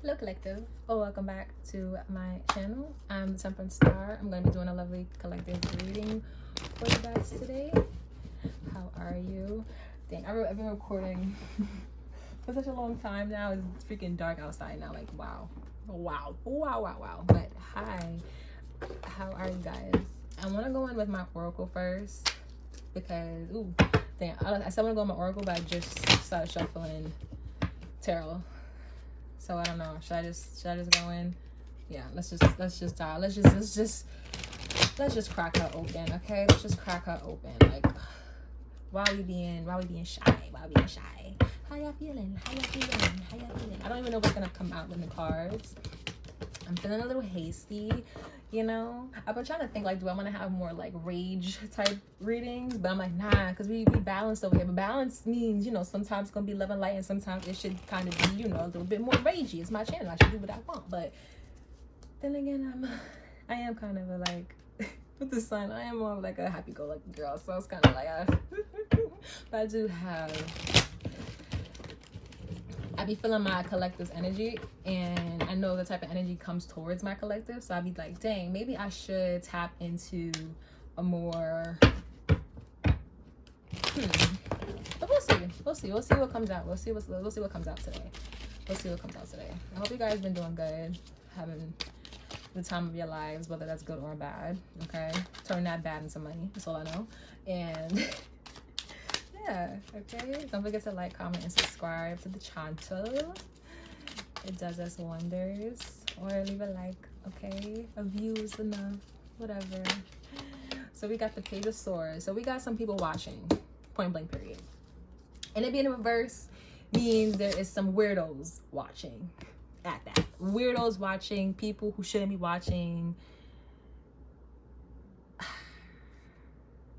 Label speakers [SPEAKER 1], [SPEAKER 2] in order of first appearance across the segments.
[SPEAKER 1] Hello collective, welcome back to my channel. I'm the Temperance Star. I'm going to be doing a lovely collective reading for you guys today. How are you? Dang, I've been recording for such a long time now. It's freaking dark outside now, like wow. But hi, how are you guys? I want to go in with my oracle first because I said I want to go in my oracle, but I just started shuffling tarot. So I don't know. Should I just go in? Yeah, let's just crack her open, okay? Let's just crack her open. Like, why we being shy? How y'all feeling? I don't even know what's gonna come out in the cards. I'm feeling a little hasty, you know. I've been trying to think, like, do I want to have more like rage type readings? But I'm like, nah, because we balance over here. But balance means, you know, sometimes it's gonna be love and light, and sometimes it should kind of be, you know, a little bit more ragey. It's my channel. I should do what I want. But then again, I am kind of a, like, with the sun, I am more of like a happy-go-lucky girl. So it's kind of like, but I do have. I be feeling my collective's energy, and I know the type of energy comes towards my collective, so I be like, dang, maybe I should tap into a more but we'll see what comes out. We'll see what comes out today. I hope you guys been doing good, having the time of your lives, whether that's good or bad. Okay, turn that bad into money, that's all I know. And yeah, okay, don't forget to like, comment, and subscribe to the channel. It does us wonders. Or leave a like, okay? A view is enough, whatever. So we got the Page of Swords. So we got some people watching, point blank period. And it being in reverse means there is some weirdos watching at that. Weirdos watching, people who shouldn't be watching.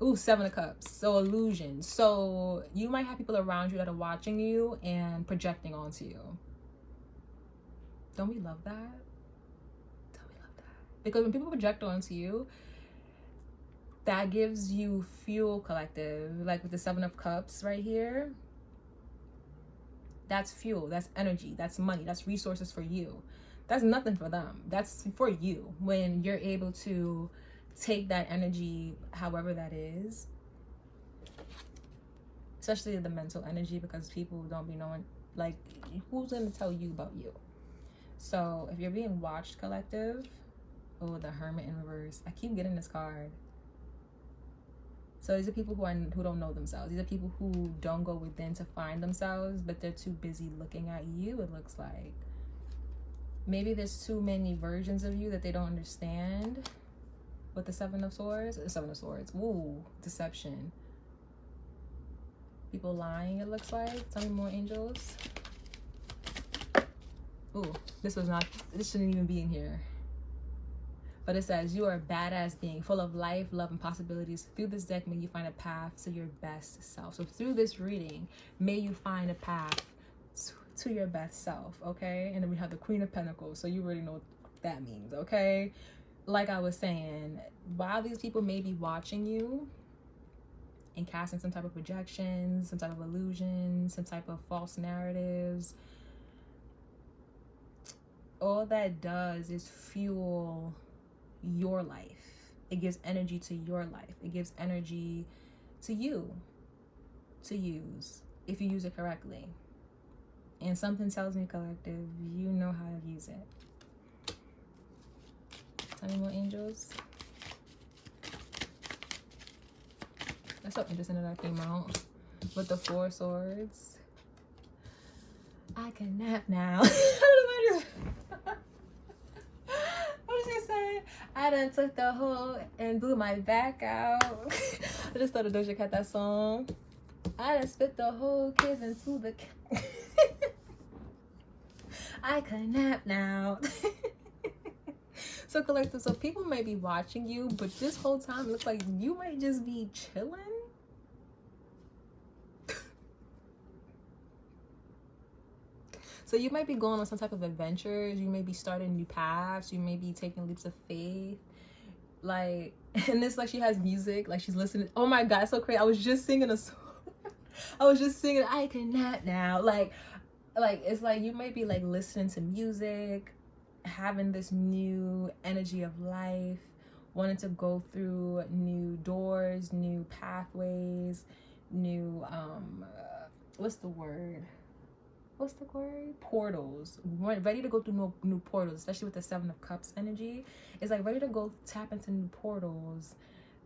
[SPEAKER 1] Ooh, Seven of Cups. So illusion. So you might have people around you that are watching you and projecting onto you. Don't we love that? Because when people project onto you, that gives you fuel, collective. Like with the Seven of Cups right here. That's fuel. That's energy. That's money. That's resources for you. That's nothing for them. That's for you. When you're able to take that energy, however that is, especially the mental energy, because people don't be knowing, like, who's going to tell you about you? So if you're being watched, collective, the Hermit in reverse, I keep getting this card. So these are people who don't know themselves. These are people who don't go within to find themselves, but they're too busy looking at you, it looks like. Maybe there's too many versions of you that they don't understand. With the Seven of Swords, ooh, deception. People lying, it looks like. Tell me more, angels. Ooh, this shouldn't even be in here. But it says, you are a badass being, full of life, love, and possibilities. Through this deck, may you find a path to your best self. So through this reading, may you find a path to your best self, okay? And then we have the Queen of Pentacles, so you already know what that means, okay? Like I was saying, while these people may be watching you and casting some type of projections, some type of illusions, some type of false narratives, all that does is fuel your life. It gives energy to your life. It gives energy to you to use if you use it correctly. And something tells me, collective, you know how to use it. Tell me more, angels. That's so interesting that I came out with the Four Swords. I can nap now. What did she say? I done took the hole and blew my back out. I just thought of Doja Cat, that song. I done spit the whole kids into the I can nap now. So collective, so people may be watching you, but this whole time it looks like you might just be chilling. So you might be going on some type of adventures, you may be starting new paths, you may be taking leaps of faith. Like, and it's like she has music, like she's listening. Oh my God, it's so crazy. I was just singing a song. I can nap now. Like, like, it's like you might be like listening to music, having this new energy of life, wanting to go through new doors, new pathways, new what's the word portals. Ready to go through new portals, especially with the Seven of Cups energy. It's like ready to go tap into new portals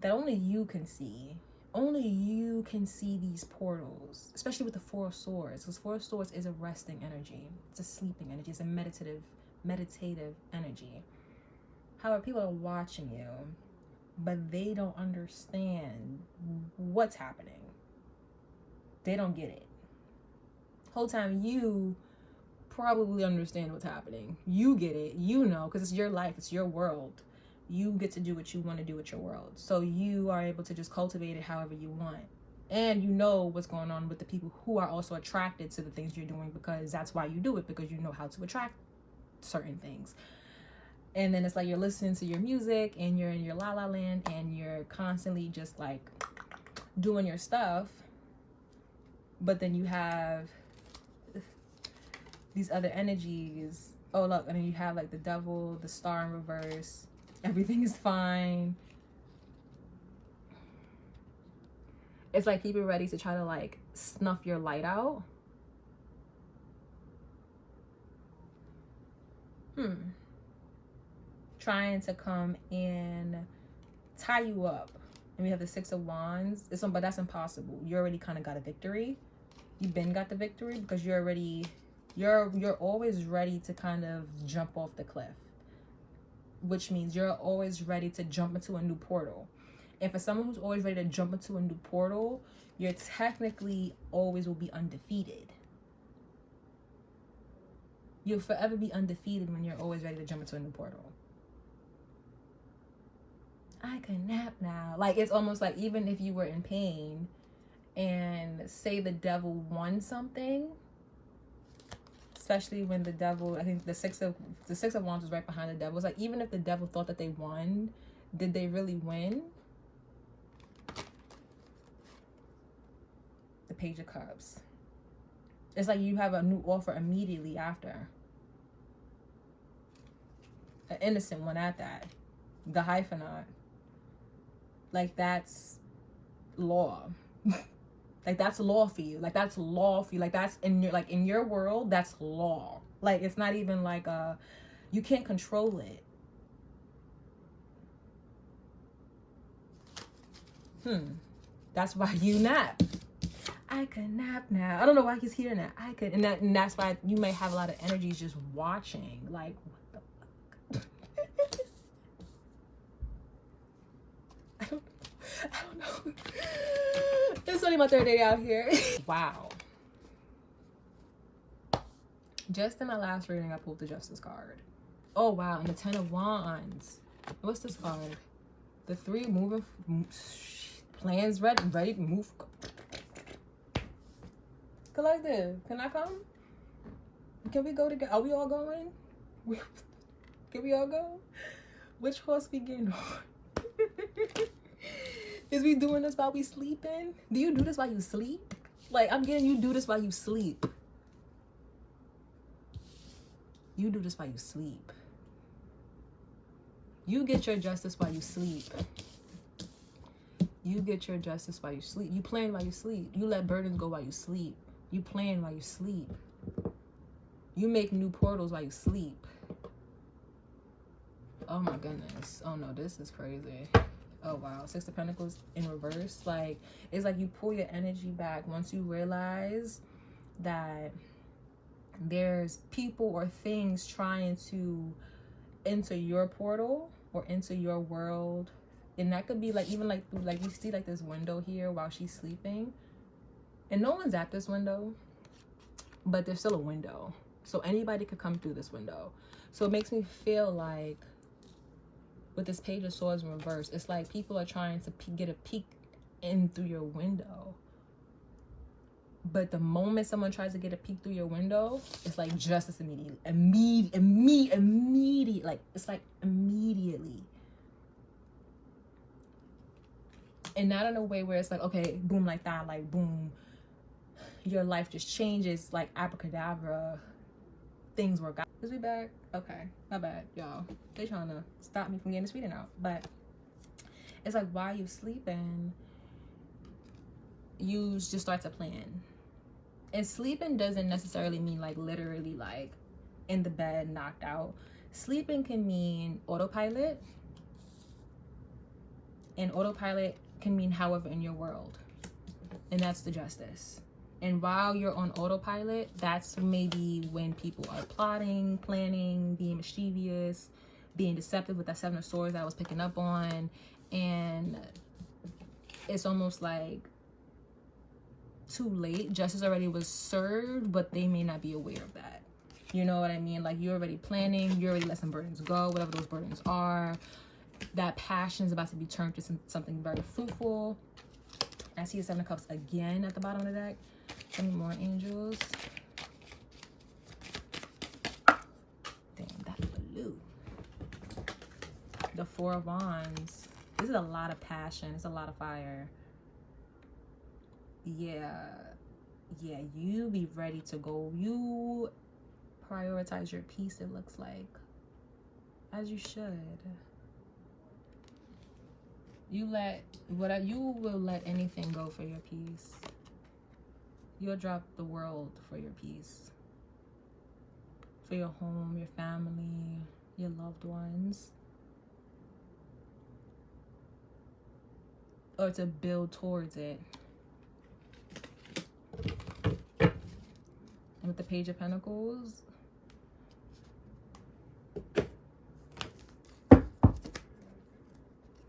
[SPEAKER 1] that only you can see. Only you can see these portals, especially with the Four of Swords, because Four of Swords is a resting energy. It's a sleeping energy. It's a meditative energy. However, people are watching you, but they don't understand what's happening. They don't get it. Whole time you probably understand what's happening. You get it. You know, because it's your life. It's your world. You get to do what you want to do with your world. So you are able to just cultivate it however you want. And you know what's going on with the people who are also attracted to the things you're doing, because that's why you do it, because you know how to attract certain things. And then it's like you're listening to your music and you're in your la la land and you're constantly just like doing your stuff. But then you have these other energies. Oh, look, and then you have like the Devil, the Star in reverse. Everything is fine. It's like people ready to try to like snuff your light out. Trying to come and tie you up. And we have the Six of Wands. But that's impossible. You already kind of got a victory. You've been got the victory because you're always ready to kind of jump off the cliff, which means you're always ready to jump into a new portal. And for someone who's always ready to jump into a new portal, you're technically always will be undefeated. You'll forever be undefeated when you're always ready to jump into a new portal. I can nap now. Like, it's almost like even if you were in pain and say the devil won something, especially when the devil, I think the six of Wands was right behind the devil. It's like, even if the devil thought that they won, did they really win? The Page of Cups. It's like you have a new offer immediately after. An innocent one at that. The Hyphenate. Like, that's law. Like, that's law for you. Like, that's law for you. Like, that's in your world, that's law. Like, it's not even like you can't control it. That's why you nap. I can nap now. I don't know why he's hearing that. I could, and that's why you may have a lot of energies just watching. Like, what the fuck? I don't know. It's only my third day out here. Wow. Just in my last reading, I pulled the Justice card. Oh, wow. And the Ten of Wands. What's this card? The Three moving. Plans ready to move. Collective, can I come? Can we go together? Are we all going? Can we all go? Which horse we getting on? Is we doing this while we sleeping? Do you do this while you sleep? Like, I'm getting you do this while you sleep. You do this while you sleep. You get your justice while you sleep. You get your justice while you sleep. You plan while you sleep. You let burdens go while you sleep. You plan while you sleep. You make new portals while you sleep. Oh my goodness. Oh no, this is crazy. Oh wow. Six of Pentacles in reverse. Like, it's like you pull your energy back once you realize that there's people or things trying to enter your portal or enter your world. And that could be like, even like we see like this window here while she's sleeping. And no one's at this window, but there's still a window. So anybody could come through this window. So it makes me feel like with this Page of Swords in reverse, it's like people are trying to get a peek in through your window. But the moment someone tries to get a peek through your window, it's like justice immediately. Immediate. Like, it's like immediately. And not in a way where it's like, okay, boom, like that, like boom. your life just changes like abracadabra. Things work out. Is we back? Okay, my bad, y'all. They trying to stop me from getting this reading out. But it's like while you sleeping, you just start to plan. And sleeping doesn't necessarily mean like literally like in the bed knocked out. Sleeping can mean autopilot. And autopilot can mean however in your world. And that's the justice. And while you're on autopilot, that's maybe when people are plotting, planning, being mischievous, being deceptive with that Seven of Swords that I was picking up on. And it's almost like too late. Justice already was served, but they may not be aware of that. You know what I mean? Like you're already planning, you already let some burdens go, whatever those burdens are. That passion is about to be turned to something very fruitful. I see the Seven of Cups again at the bottom of the deck. Any more angels? Damn, that blue. The Four of Wands. This is a lot of passion. It's a lot of fire. Yeah, you be ready to go. You prioritize your peace, it looks like. As you should. You will let anything go for your peace. You'll drop the world for your peace. For your home, your family, your loved ones. Or to build towards it. And with the Page of Pentacles,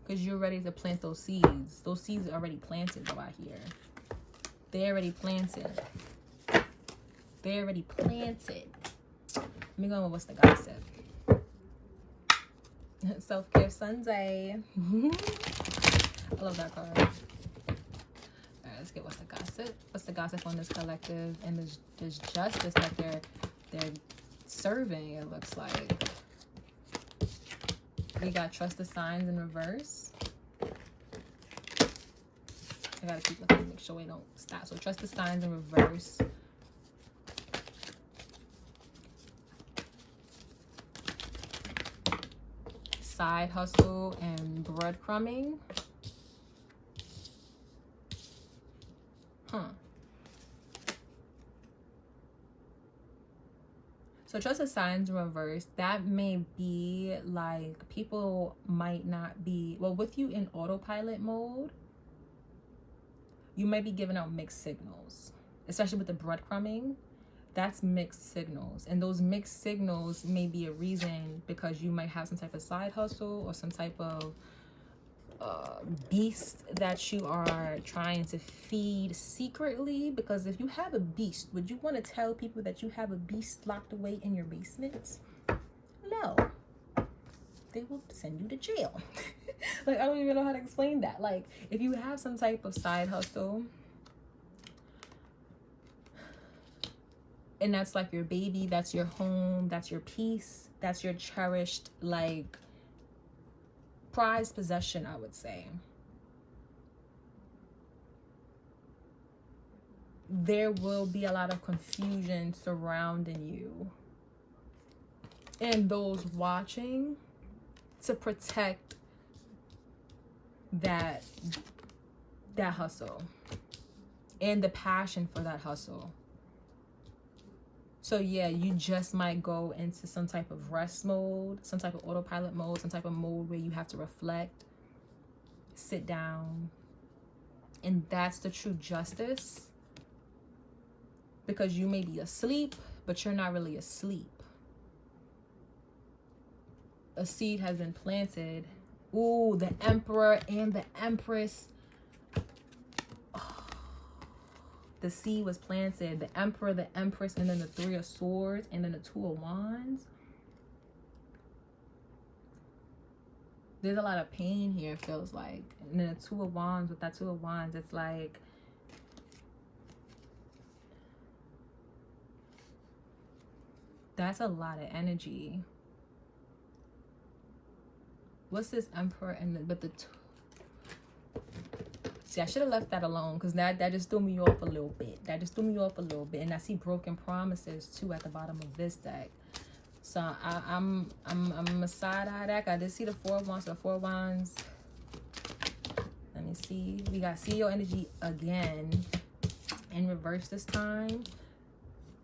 [SPEAKER 1] because you're ready to plant those seeds. Those seeds are already planted though out here. They're already planted. They're already planted. Let me go with what's the gossip. Self-Care Sunday. I love that card. Alright, let's get what's the gossip. What's the gossip on this collective and this justice that they're serving, it looks like. We got Trust the Signs in reverse. I gotta keep looking to make sure we don't stop. So Trust the Signs in reverse. Side hustle and breadcrumbing. So Trust the Signs in reverse, that may be like people might not be, well, with you in autopilot mode, you might be giving out mixed signals, especially with the breadcrumbing. That's mixed signals. And those mixed signals may be a reason because you might have some type of side hustle or some type of beast that you are trying to feed secretly. Because if you have a beast, would you want to tell people that you have a beast locked away in your basement? No. They will send you to jail. Like, I don't even know how to explain that. Like, if you have some type of side hustle and that's like your baby, that's your home, that's your peace, that's your cherished, like, prized possession, I would say. There will be a lot of confusion surrounding you and those watching to protect that hustle and the passion for that hustle. So yeah, you just might go into some type of rest mode, some type of autopilot mode, some type of mode where you have to reflect, sit down. And that's the true justice. Because you may be asleep, but you're not really asleep. A seed has been planted. Ooh, the Emperor and the Empress. The seed was planted. The Emperor, the Empress, and then the Three of Swords, and then the Two of Wands. There's a lot of pain here, it feels like. And then the Two of Wands, with that Two of Wands, it's like that's a lot of energy. What's this Emperor and but the See, I should have left that alone, because that just threw me off a little bit. That just threw me off a little bit. And I see broken promises too at the bottom of this deck. So I'm a side-eye deck. I did see the Four of Wands. So the Four of Wands. Let me see. We got CEO energy again in reverse this time.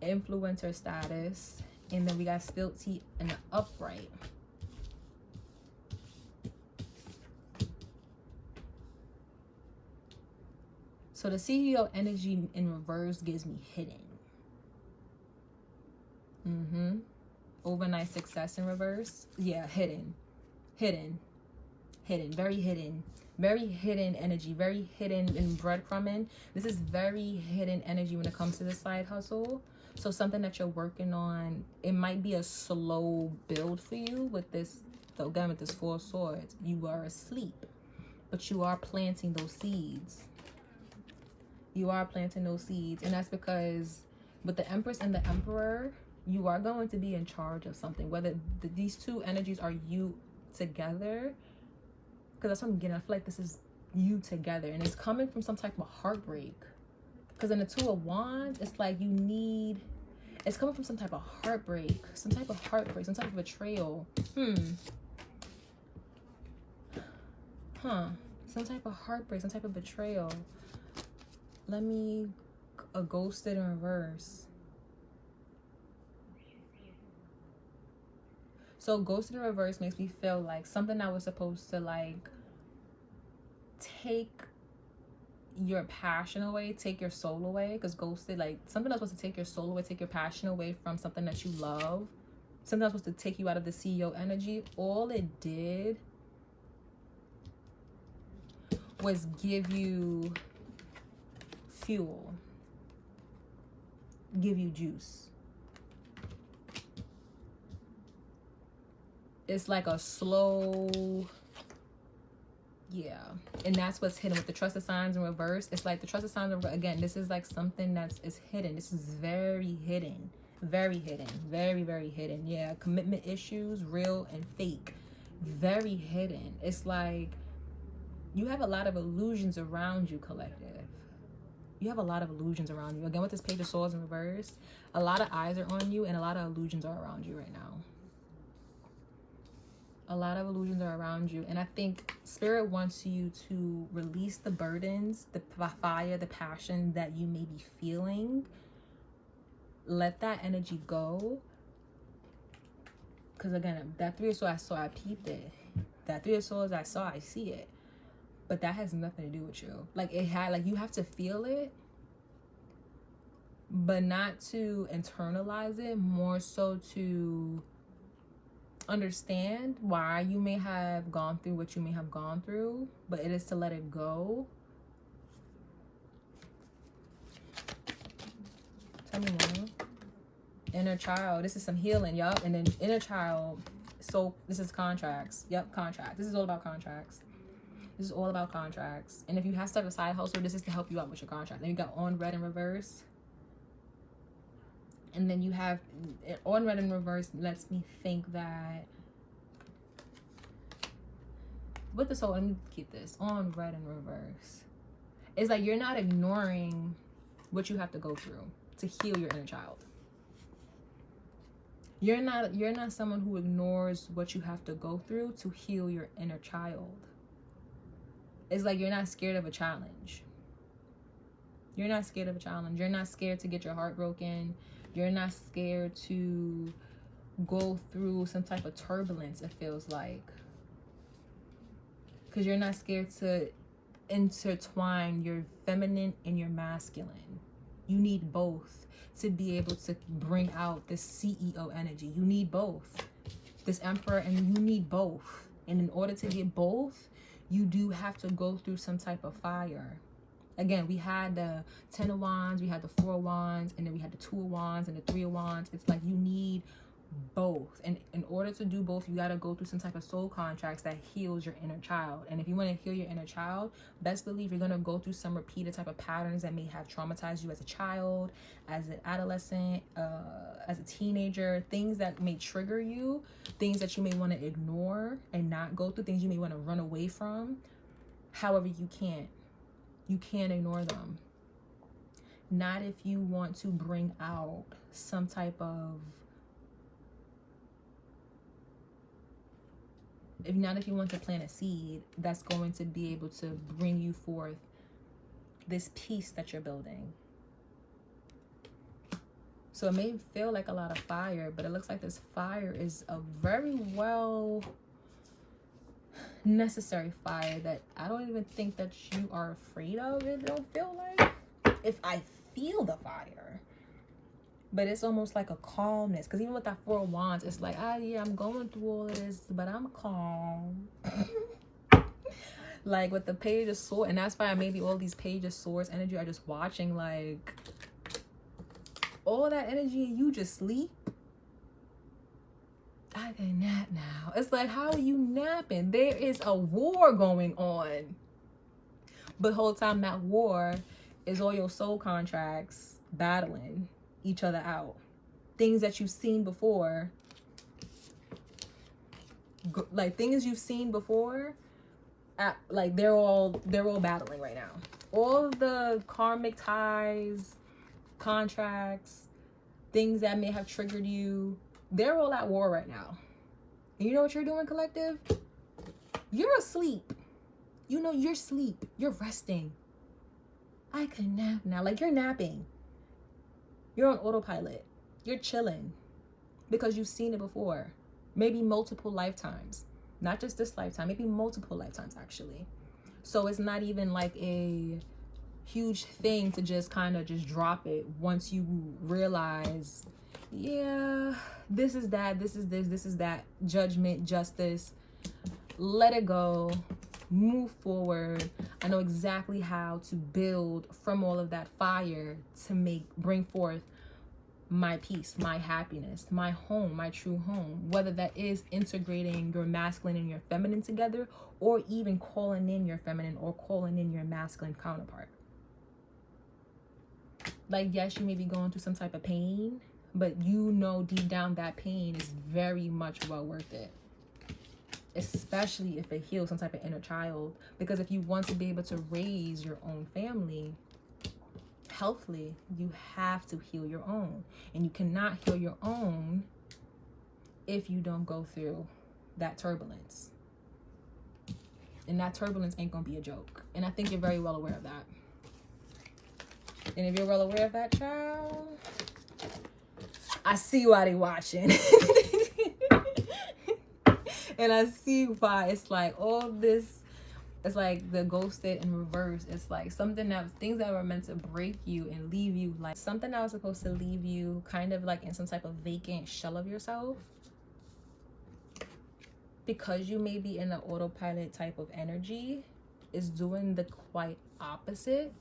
[SPEAKER 1] Influencer status. And then we got stilty in the upright. So the CEO energy in reverse gives me hidden. Overnight success in reverse. Yeah, hidden. Hidden. Hidden. Very hidden. Very hidden energy. Very hidden in breadcrumbing. This is very hidden energy when it comes to the side hustle. So something that you're working on, it might be a slow build for you with this, so again, with this Four of Swords. You are asleep, but you are planting those seeds. You are planting those seeds. And that's because with the Empress and the Emperor, you are going to be in charge of something. Whether these two energies are you together, because that's what I'm getting. I feel like this is you together, and it's coming from some type of heartbreak. Because in the Two of Wands, it's like you need, it's coming from some type of heartbreak, some type of betrayal. Some type of heartbreak, some type of betrayal. Let me, a ghosted in reverse. So ghosted in reverse makes me feel like something that was supposed to like take your passion away, take your soul away. Because ghosted, like something that's supposed to take your soul away, take your passion away from something that you love, something that's supposed to take you out of the CEO energy. All it did was give you fuel, give you juice. It's like a slow, yeah. And that's what's hidden with the trusted signs in reverse. It's like the trusted signs in reverse, again, this is like something is hidden. This is very hidden, very hidden, very, very hidden. Yeah, commitment issues, real and fake, very hidden. It's like you have a lot of illusions around you, collective. You have a lot of illusions around you. Again, with this Page of Swords in reverse, a lot of eyes are on you and a lot of illusions are around you right now. A lot of illusions are around you. And I think Spirit wants you to release the burdens, the fire, the passion that you may be feeling. Let that energy go. Because again, that Three of Swords I saw, I peeped it. That Three of Swords I saw, I see it. But that has nothing to do with you. Like it had, like you have to feel it, but not to internalize it, more so to understand why you may have gone through what you may have gone through, but it is to let it go. Tell me more. Inner child. This is some healing, yup. And then inner child. So this is contracts. Yep, contracts. This is all about contracts. This is all about contracts. And if you have to have a side hustle, this is to help you out with your contract. Then you got on red in reverse. And then you have on red in reverse lets me think that with the soul, let me keep this on red in reverse. It's like you're not ignoring what you have to go through to heal your inner child. You're not someone who ignores what you have to go through to heal your inner child. It's like you're not scared of a challenge. You're not scared of a challenge. You're not scared to get your heart broken. You're not scared to go through some type of turbulence, it feels like. Because you're not scared to intertwine your feminine and your masculine. You need both to be able to bring out the CEO energy. You need both. This Emperor, and you need both. And in order to get both, you do have to go through some type of fire. Again, we had the 10 of Wands, we had the 4 of Wands, and then we had the 2 of Wands and the 3 of Wands. It's like you need both. And in order to do both, you got to go through some type of soul contracts that heals your inner child. And if you want to heal your inner child, best believe you're going to go through some repeated type of patterns that may have traumatized you as a child, as an adolescent, as a teenager, things that may trigger you, things that you may want to ignore and not go through, things you may want to run away from. However, you can't. You can't ignore them. Not if you want to bring out some type of, if you want to plant a seed that's going to be able to bring you forth this peace that you're building. So it may feel like a lot of fire, but it looks like this fire is a very well necessary fire that I don't even think that you are afraid of. It don't feel like, if I feel the fire, but it's almost like a calmness, because even with that Four of Wands, it's like, yeah, I'm going through all of this, but I'm calm. Like with the Page of Swords, and that's why maybe all these Page of Swords energy are just watching, like all that energy, and you just sleep. I can nap now. It's like, how are you napping? There is a war going on, but the whole time that war is all your soul contracts battling each other out. Things that you've seen before, like things you've seen before, like they're all battling right now. All of the karmic ties, contracts, things that may have triggered you, they're all at war right now. And you know what you're doing, collective? You're asleep. You know, you're asleep. You're resting. I can nap now. Like, you're napping. You're on autopilot. You're chilling because you've seen it before. Maybe multiple lifetimes. Not just this lifetime. Maybe multiple lifetimes, actually. So it's not even like a huge thing to just kind of just drop it once you realize, yeah, this is that, this is this, this is that. Judgment, justice. Let it go. Move forward. I know exactly how to build from all of that fire to bring forth my peace, my happiness, my home, my true home. Whether that is integrating your masculine and your feminine together, or even calling in your feminine or calling in your masculine counterpart. Like, yes, you may be going through some type of pain, but you know deep down that pain is very much well worth it. Especially if it heals some type of inner child. Because if you want to be able to raise your own family healthily, you have to heal your own. And you cannot heal your own if you don't go through that turbulence. And that turbulence ain't gonna be a joke. And I think you're very well aware of that. And if you're well aware of that, child, I see why they watching. And I see why it's like all this, it's like the ghosted in reverse. It's like things that were meant to break you and leave you, like something that was supposed to leave you kind of like in some type of vacant shell of yourself. Because you may be in an autopilot type of energy, is doing the quite opposite.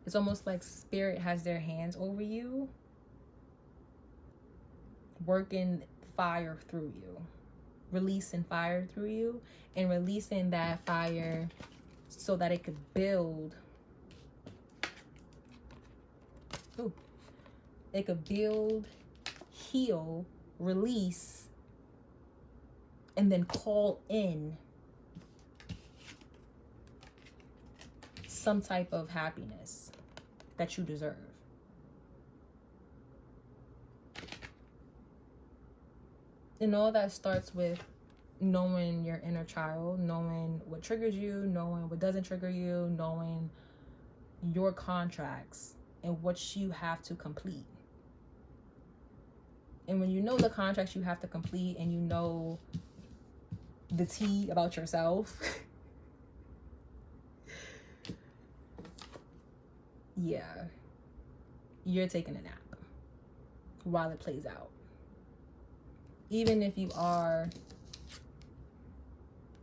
[SPEAKER 1] It's almost like spirit has their hands over you, working fire through you, releasing fire through you, and releasing that fire so that it could build. It could build, heal, release, and then call in some type of happiness that you deserve. And all that starts with knowing your inner child, knowing what triggers you, knowing what doesn't trigger you, knowing your contracts and what you have to complete. And when you know the contracts you have to complete and you know the tea about yourself, yeah, you're taking a nap while it plays out. Even if you are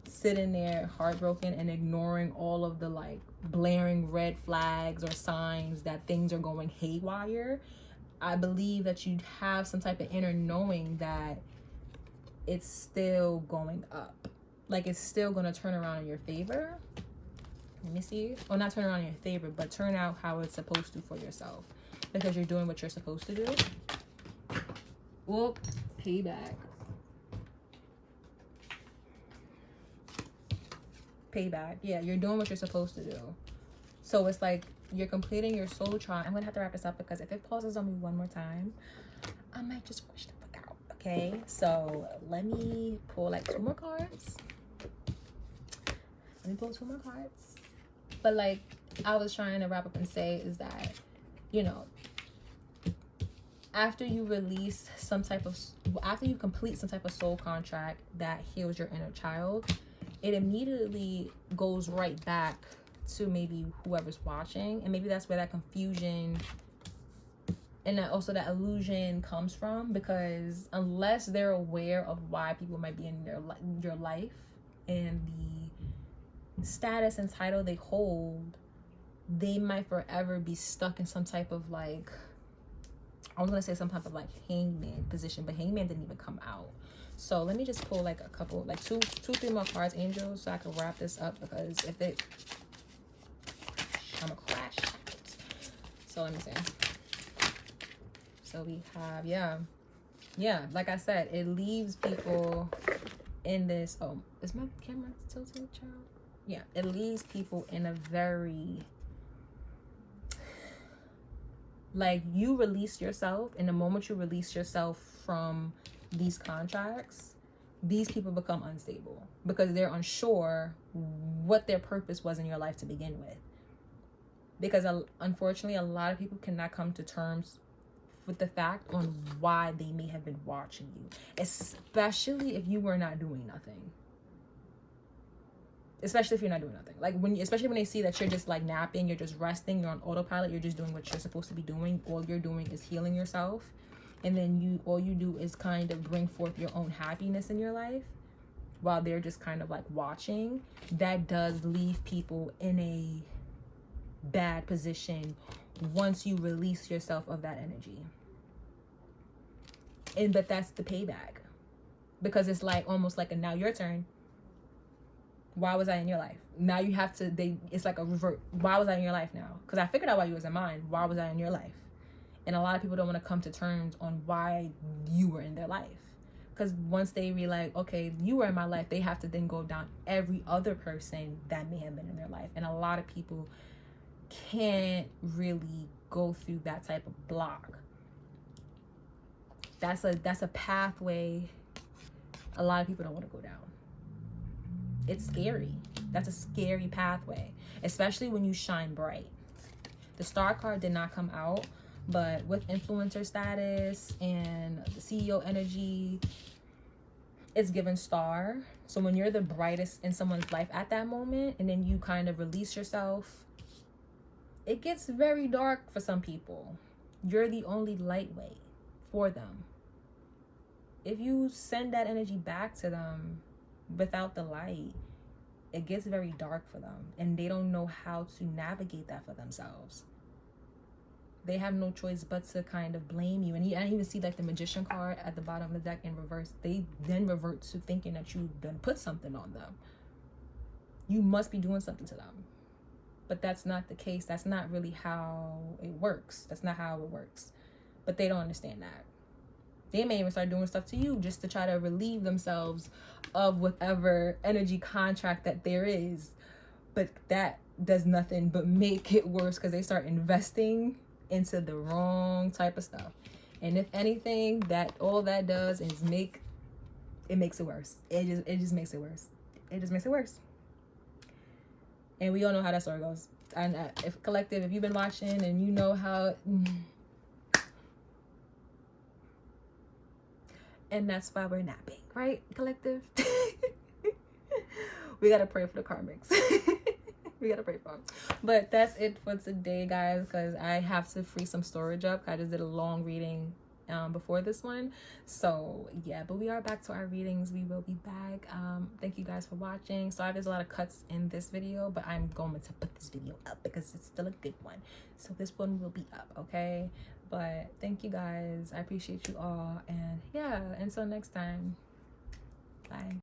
[SPEAKER 1] sitting there heartbroken and ignoring all of the like blaring red flags or signs that things are going haywire, I believe that you have some type of inner knowing that it's still going up. Like it's still going to turn around in your favor. Let me see. Well, not turn around in your favor, but turn out how it's supposed to for yourself. Because you're doing what you're supposed to do. Whoop. Payback. Payback. Yeah, you're doing what you're supposed to do. So it's like you're completing your soul trial. I'm gonna have to wrap this up because if it pauses on me one more time, I might just rush the fuck out. Okay, so let me pull like 2 more cards. Let me pull 2 more cards. But like I was trying to wrap up and say is that, you know, after you release after you complete some type of soul contract that heals your inner child, it immediately goes right back to maybe whoever's watching, and maybe that's where that confusion and that also that illusion comes from, because unless they're aware of why people might be in your life and the status and title they hold, they might forever be stuck in some type of like, I was gonna say some type of like hangman position, but hangman didn't even come out. So let me just pull like a couple, like two, 3 more cards, angels, so I can wrap this up, because if it, I'm gonna crash. So let me see. So we have, yeah, like I said, it leaves people in this, oh, is my camera tilted, child? Yeah, it leaves people in a very, like, you release yourself, and the moment you release yourself from these contracts, these people become unstable because they're unsure what their purpose was in your life to begin with. Because unfortunately, a lot of people cannot come to terms with the fact on why they may have been watching you, especially if you were not doing nothing. Especially if you're not doing nothing. Like especially when they see that you're just like napping, you're just resting, you're on autopilot, you're just doing what you're supposed to be doing. All you're doing is healing yourself. And then all you do is kind of bring forth your own happiness in your life while they're just kind of like watching. That does leave people in a bad position once you release yourself of that energy. But that's the payback, because it's like almost like a now your turn. Why was I in your life? Now you have to, it's like a revert. Why was I in your life now? Because I figured out why you was in mine. Why was I in your life? And a lot of people don't want to come to terms on why you were in their life. Because once they realize, okay, you were in my life, they have to then go down every other person that may have been in their life. And a lot of people can't really go through that type of block. That's a pathway a lot of people don't want to go down. It's scary. That's a scary pathway, especially when you shine bright. The star card did not come out, but with influencer status and the CEO energy, it's given star. So when you're the brightest in someone's life at that moment, and then you kind of release yourself, it gets very dark for some people. You're the only lightweight for them. If you send that energy back to them without the light, it gets very dark for them, and they don't know how to navigate that for themselves. They have no choice but to kind of blame you. And I even see like the magician card at the bottom of the deck in reverse. They then revert to thinking that you done put something on them. You must be doing something to them. But that's not the case. That's not really how it works. That's not how it works. But they don't understand that. They may even start doing stuff to you just to try to relieve themselves of whatever energy contract that there is. But that does nothing but make it worse, because they start investing into the wrong type of stuff. And if anything, that all that does is makes it worse. It just makes it worse. It just makes it worse. And we all know how that story goes. And if collective, if you've been watching and you know how, and that's why we're napping, right, collective? We gotta pray for the karmics. We gotta pray for them. But that's it for today, guys, because I have to free some storage up. I just did a long reading before this one. So yeah, but we are back to our readings. We will be back. Thank you guys for watching. Sorry there's a lot of cuts in this video, but I'm going to put this video up because it's still a good one. So this one will be up, okay? But thank you guys. I appreciate you all. And yeah, until next time. Bye.